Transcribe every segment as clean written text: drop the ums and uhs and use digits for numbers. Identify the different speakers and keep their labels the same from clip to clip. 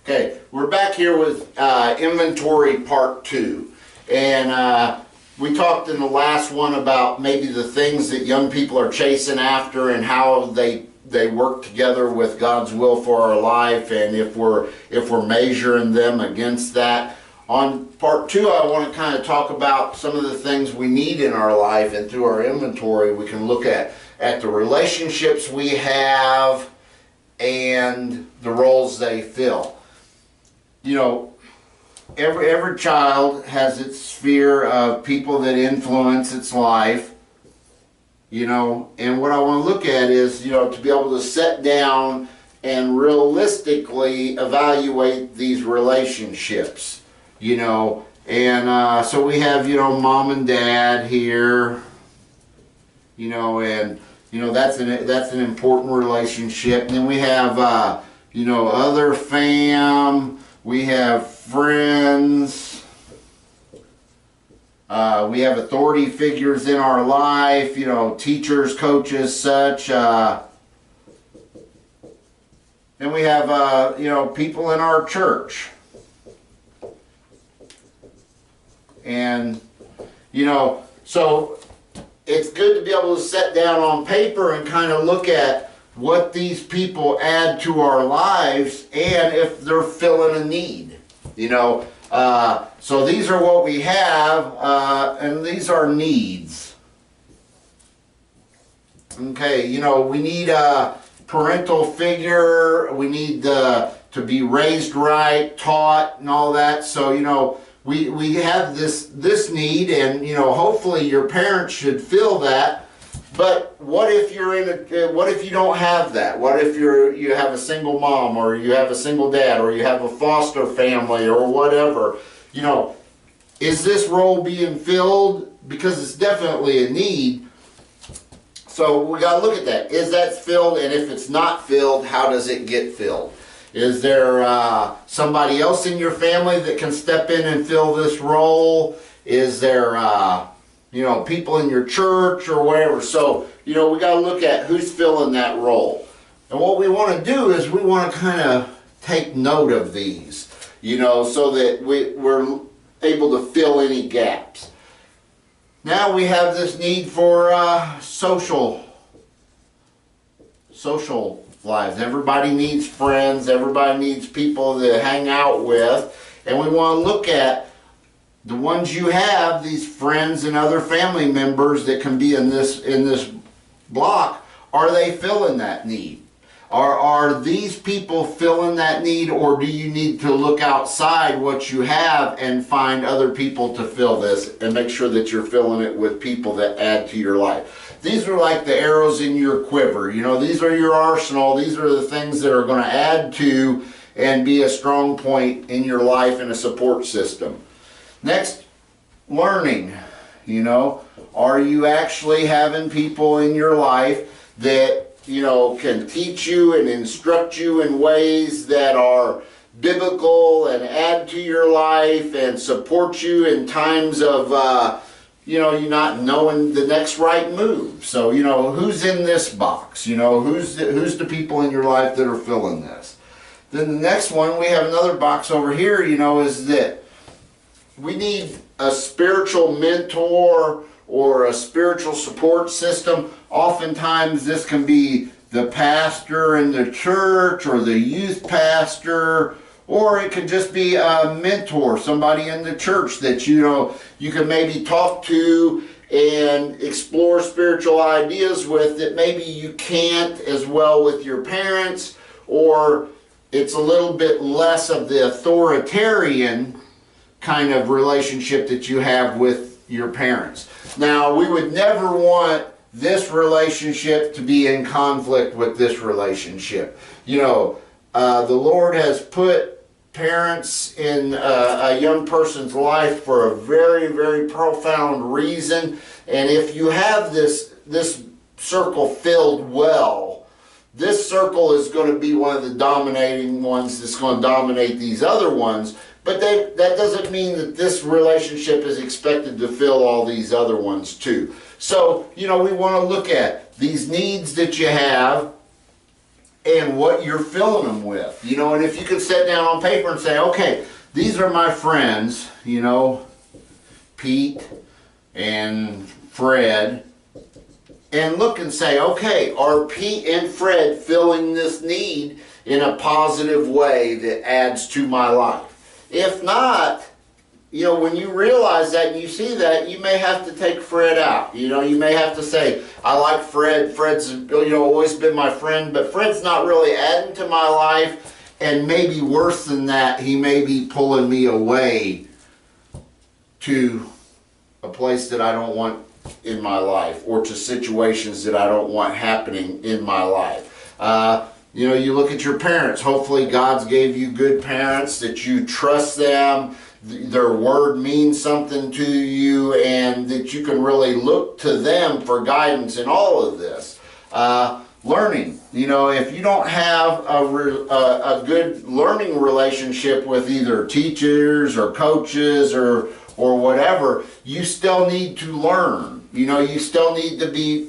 Speaker 1: Okay, we're back here with inventory part 2, and we talked in the last one about maybe the things that young people are chasing after and how they work together with God's will for our life, and if we're measuring them against that. On part 2, I want to kind of talk about some of the things we need in our life, and through our inventory we can look at the relationships we have and the roles they fill. You know, every child has its sphere of people that influence its life, you know, and what I want to look at is, you know, to be able to sit down and realistically evaluate these relationships, you know, and so we have, you know, mom and dad here, you know, and, you know, that's an important relationship. And then we have, you know, other fam. We have friends, we have authority figures in our life, you know, teachers, coaches, such. Then we have, you know, people in our church. And, you know, so it's good to be able to sit down on paper and kind of look at what these people add to our lives and if they're filling a need, you know. So these are what we have, and these are needs. Okay, you know, we need a parental figure, we need to be raised right, taught, and all that. So, you know, we have this need, and, you know, hopefully your parents should fill that. But what if you're what if you don't have that? What if you have a single mom, or you have a single dad, or you have a foster family, or whatever? You know, is this role being filled? Because it's definitely a need. So we got to look at that. Is that filled? And if it's not filled, how does it get filled? Is there somebody else in your family that can step in and fill this role? Is there you know, people in your church or whatever? So, you know, we got to look at who's filling that role. And what we want to do is we want to kind of take note of these, you know, so that we're able to fill any gaps. Now we have this need for social lives. Everybody needs friends. Everybody needs people to hang out with. And we want to look at the ones you have, these friends and other family members that can be in this block. Are they filling that need? Are these people filling that need, or do you need to look outside what you have and find other people to fill this, and make sure that you're filling it with people that add to your life? These are like the arrows in your quiver. You know, these are your arsenal. These are the things that are going to add to and be a strong point in your life and a support system. Next, learning. You know, are you actually having people in your life that, you know, can teach you and instruct you in ways that are biblical and add to your life and support you in times of, you know, you not knowing the next right move? So, you know, who's in this box? You know, who's the people in your life that are filling this? Then the next one, we have another box over here, you know, is that we need a spiritual mentor or a spiritual support system. Oftentimes this can be the pastor in the church or the youth pastor, or it could just be a mentor, somebody in the church that, you know, you can maybe talk to and explore spiritual ideas with that maybe you can't as well with your parents, or it's a little bit less of the authoritarian kind of relationship that you have with your parents. Now, we would never want this relationship to be in conflict with this relationship. You know, the Lord has put parents in a young person's life for a very, very profound reason. And if you have this circle filled well, this circle is going to be one of the dominating ones that's going to dominate these other ones. But that doesn't mean that this relationship is expected to fill all these other ones too. So, you know, we want to look at these needs that you have and what you're filling them with. You know, and if you can sit down on paper and say, okay, these are my friends, you know, Pete and Fred, and look and say, okay, are Pete and Fred filling this need in a positive way that adds to my life? If not, you know, when you realize that and you see that, you may have to take Fred out. You know, you may have to say, I like Fred. Fred's, you know, always been my friend, but Fred's not really adding to my life. And maybe worse than that, he may be pulling me away to a place that I don't want in my life, or to situations that I don't want happening in my life. You know, you look at your parents. Hopefully God's gave you good parents, that you trust them, their word means something to you, and that you can really look to them for guidance in all of this. Learning. You know, if you don't have a good learning relationship with either teachers or coaches or whatever, you still need to learn. You know, you still need to be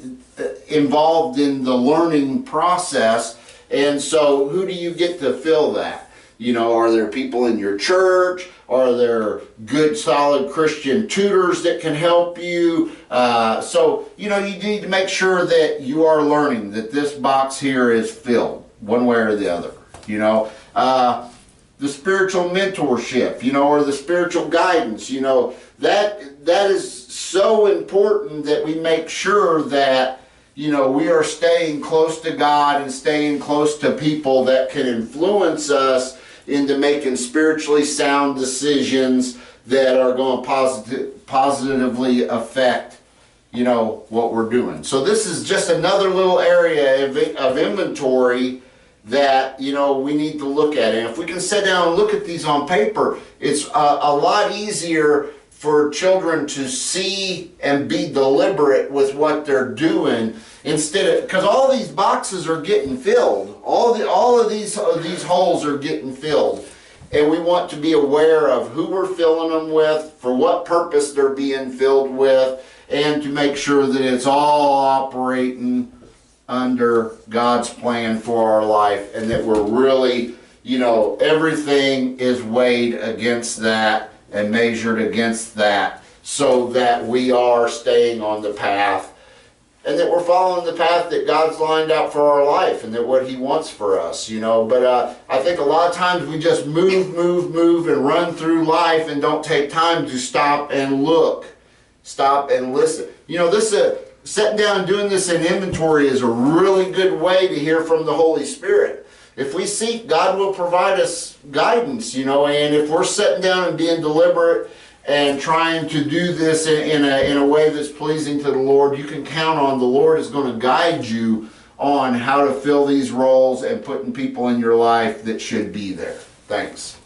Speaker 1: involved in the learning process. And so who do you get to fill that? You know, are there people in your church? Are there good, solid Christian tutors that can help you? So, you know, you need to make sure that you are learning, that this box here is filled one way or the other. You know, the spiritual mentorship, you know, or the spiritual guidance, you know, that is so important that we make sure that, you know, we are staying close to God and staying close to people that can influence us into making spiritually sound decisions that are going to positively affect, you know, what we're doing. So this is just another little area of inventory that, you know, we need to look at. And if we can sit down and look at these on paper, it's a lot easier for children to see and be deliberate with what they're doing, instead of, because all these boxes are getting filled, all of these holes are getting filled, and we want to be aware of who we're filling them with, for what purpose they're being filled with, and to make sure that it's all operating under God's plan for our life, and that we're really, you know, everything is weighed against that and measured against that, so that we are staying on the path, and that we're following the path that God's lined out for our life, and that what He wants for us, you know. But I think a lot of times we just move and run through life and don't take time to stop and look, stop and listen. You know, this sitting down and doing this in inventory is a really good way to hear from the Holy Spirit. If we seek, God will provide us guidance, you know, and if we're sitting down and being deliberate and trying to do this in a way that's pleasing to the Lord, you can count on the Lord is going to guide you on how to fill these roles and putting people in your life that should be there. Thanks.